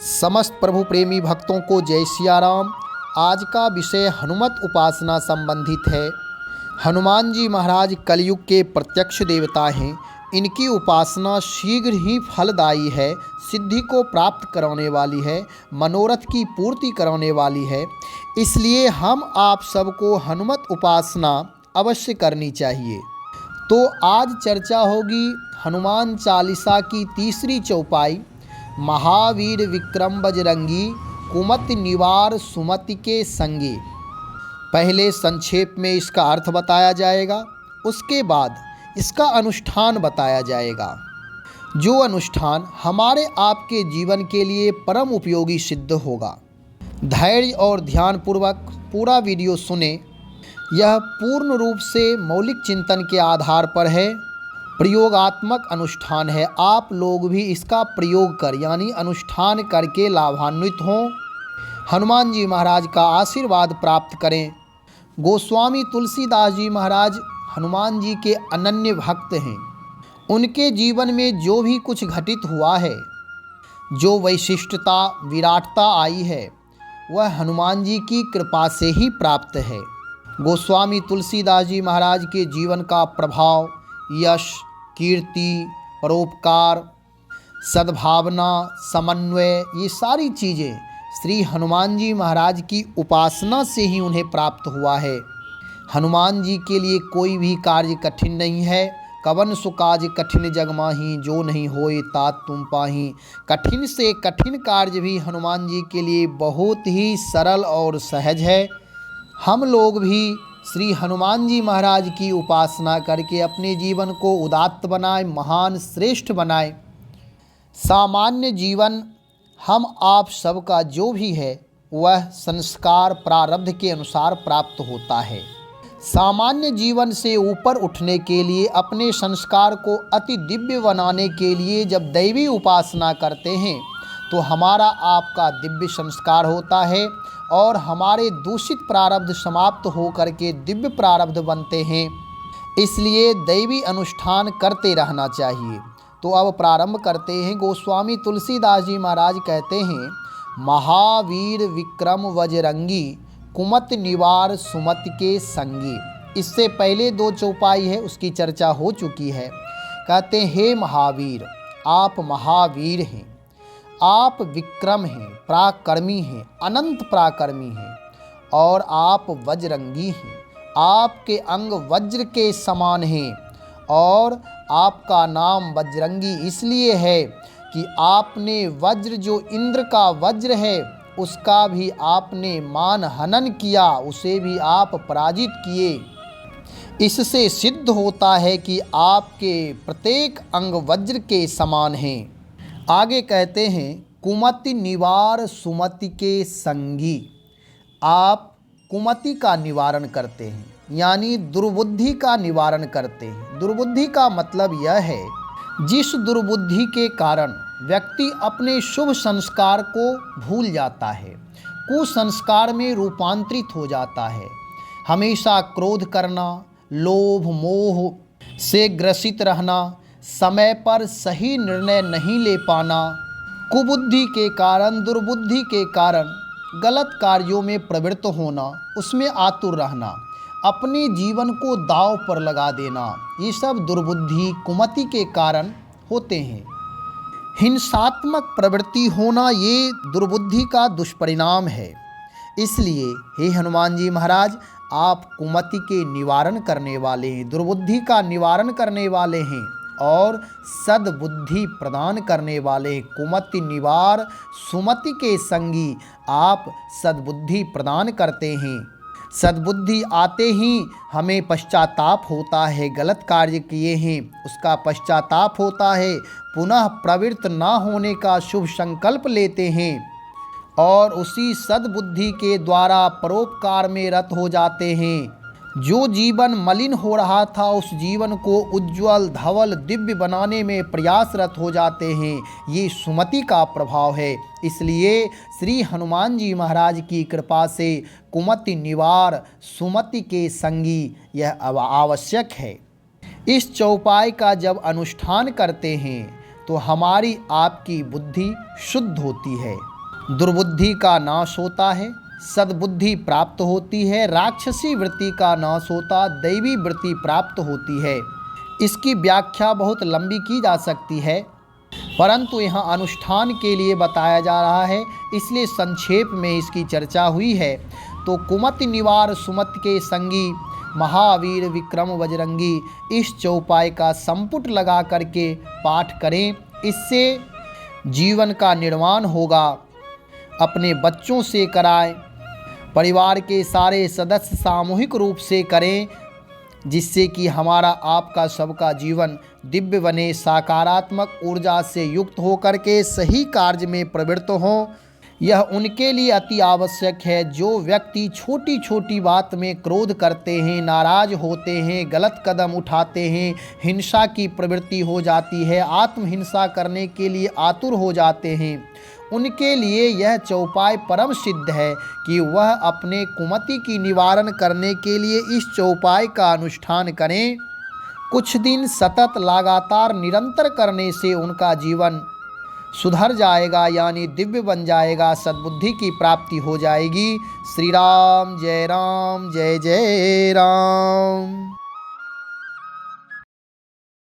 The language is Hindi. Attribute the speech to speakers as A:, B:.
A: समस्त प्रभु प्रेमी भक्तों को जय सिया राम। आज का विषय हनुमत उपासना संबंधित है। हनुमान जी महाराज कलयुग के प्रत्यक्ष देवता हैं। इनकी उपासना शीघ्र ही फलदायी है, सिद्धि को प्राप्त कराने वाली है, मनोरथ की पूर्ति कराने वाली है। इसलिए हम आप सबको हनुमत उपासना अवश्य करनी चाहिए। तो आज चर्चा होगी हनुमान चालीसा की तीसरी चौपाई, महावीर विक्रम बजरंगी कुमति निवार सुमति के संगी। पहले संक्षेप में इसका अर्थ बताया जाएगा, उसके बाद इसका अनुष्ठान बताया जाएगा। जो अनुष्ठान हमारे आपके जीवन के लिए परम उपयोगी सिद्ध होगा। धैर्य और ध्यानपूर्वक पूरा वीडियो सुने। यह पूर्ण रूप से मौलिक चिंतन के आधार पर है, प्रयोगात्मक अनुष्ठान है। आप लोग भी इसका प्रयोग कर यानी अनुष्ठान करके लाभान्वित हों, हनुमान जी महाराज का आशीर्वाद प्राप्त करें। गोस्वामी तुलसीदास जी महाराज हनुमान जी के अनन्य भक्त हैं। उनके जीवन में जो भी कुछ घटित हुआ है, जो वैशिष्टता विराटता आई है, वह हनुमान जी की कृपा से ही प्राप्त है। गोस्वामी तुलसीदास जी महाराज के जीवन का प्रभाव, यश, कीर्ति, परोपकार, सद्भावना, समन्वय, ये सारी चीज़ें श्री हनुमान जी महाराज की उपासना से ही उन्हें प्राप्त हुआ है। हनुमान जी के लिए कोई भी कार्य कठिन नहीं है। कवन सु काज कठिन जग माही, जो नहीं होए तात तुम पाही। कठिन से कठिन कार्य भी हनुमान जी के लिए बहुत ही सरल और सहज है। हम लोग भी श्री हनुमान जी महाराज की उपासना करके अपने जीवन को उदात्त बनाए, महान श्रेष्ठ बनाए। सामान्य जीवन हम आप सबका जो भी है वह संस्कार प्रारब्ध के अनुसार प्राप्त होता है। सामान्य जीवन से ऊपर उठने के लिए, अपने संस्कार को अति दिव्य बनाने के लिए जब दैवी उपासना करते हैं तो हमारा आपका दिव्य संस्कार होता है और हमारे दूषित प्रारब्ध समाप्त हो करके दिव्य प्रारब्ध बनते हैं। इसलिए दैवी अनुष्ठान करते रहना चाहिए। तो अब प्रारंभ करते हैं। गोस्वामी तुलसीदास जी महाराज कहते हैं, महावीर विक्रम बजरंगी कुमति निवार सुमति के संगी। इससे पहले दो चौपाई है, उसकी चर्चा हो चुकी है। कहते हैं, हे महावीर, आप महावीर हैं, आप विक्रम हैं, पराक्रमी हैं, अनंत पराक्रमी हैं, और आप वज्रंगी हैं। आपके अंग वज्र के समान हैं और आपका नाम बजरंगी इसलिए है कि आपने वज्र, जो इंद्र का वज्र है, उसका भी आपने मान हनन किया, उसे भी आप पराजित किए। इससे सिद्ध होता है कि आपके प्रत्येक अंग वज्र के समान हैं। आगे कहते हैं, कुमति निवार सुमति के संगी। आप कुमति का निवारण करते हैं, यानी दुर्बुद्धि का निवारण करते हैं। दुर्बुद्धि का मतलब यह है, जिस दुर्बुद्धि के कारण व्यक्ति अपने शुभ संस्कार को भूल जाता है, कुसंस्कार में रूपांतरित हो जाता है। हमेशा क्रोध करना, लोभ मोह से ग्रसित रहना, समय पर सही निर्णय नहीं ले पाना, कुबुद्धि के कारण, दुर्बुद्धि के कारण गलत कार्यों में प्रवृत्त होना, उसमें आतुर रहना, अपने जीवन को दांव पर लगा देना, ये सब दुर्बुद्धि कुमति के कारण होते हैं। हिंसात्मक प्रवृत्ति होना ये दुर्बुद्धि का दुष्परिणाम है। इसलिए हे हनुमान जी महाराज, आप कुमति के निवारण करने वाले हैं, दुर्बुद्धि का निवारण करने वाले हैं और सद्बुद्धि प्रदान करने वाले हैं। कुमति निवार सुमति के संगी, आप सद्बुद्धि प्रदान करते हैं। सद्बुद्धि आते ही हमें पश्चाताप होता है, गलत कार्य किए हैं उसका पश्चाताप होता है, पुनः प्रवृत्त ना होने का शुभ संकल्प लेते हैं और उसी सद्बुद्धि के द्वारा परोपकार में रत हो जाते हैं। जो जीवन मलिन हो रहा था, उस जीवन को उज्ज्वल धवल दिव्य बनाने में प्रयासरत हो जाते हैं। ये सुमति का प्रभाव है। इसलिए श्री हनुमान जी महाराज की कृपा से कुमति निवार सुमति के संगी यह आवश्यक है। इस चौपाई का जब अनुष्ठान करते हैं तो हमारी आपकी बुद्धि शुद्ध होती है, दुर्बुद्धि का नाश होता है, सद्बुद्धि प्राप्त होती है, राक्षसी वृत्ति का नाश होता, दैवी वृत्ति प्राप्त होती है। इसकी व्याख्या बहुत लंबी की जा सकती है, परंतु यहाँ अनुष्ठान के लिए बताया जा रहा है, इसलिए संक्षेप में इसकी चर्चा हुई है। तो कुमति निवार सुमत के संगी, महावीर विक्रम बजरंगी, इस चौपाई का संपुट लगा करके पाठ करें। इससे जीवन का निर्माण होगा। अपने बच्चों से कराएं, परिवार के सारे सदस्य सामूहिक रूप से करें, जिससे कि हमारा आपका सबका जीवन दिव्य बने, सकारात्मक ऊर्जा से युक्त होकर के सही कार्य में प्रवृत्त हों। यह उनके लिए अति आवश्यक है जो व्यक्ति छोटी छोटी बात में क्रोध करते हैं, नाराज होते हैं, गलत कदम उठाते हैं, हिंसा की प्रवृत्ति हो जाती है, आत्महिंसा करने के लिए आतुर हो जाते हैं। उनके लिए यह चौपाई परम सिद्ध है कि वह अपने कुमति की निवारण करने के लिए इस चौपाई का अनुष्ठान करें। कुछ दिन सतत लगातार निरंतर करने से उनका जीवन सुधर जाएगा, यानी दिव्य बन जाएगा, सद्बुद्धि की प्राप्ति हो जाएगी। श्री राम जय जय राम।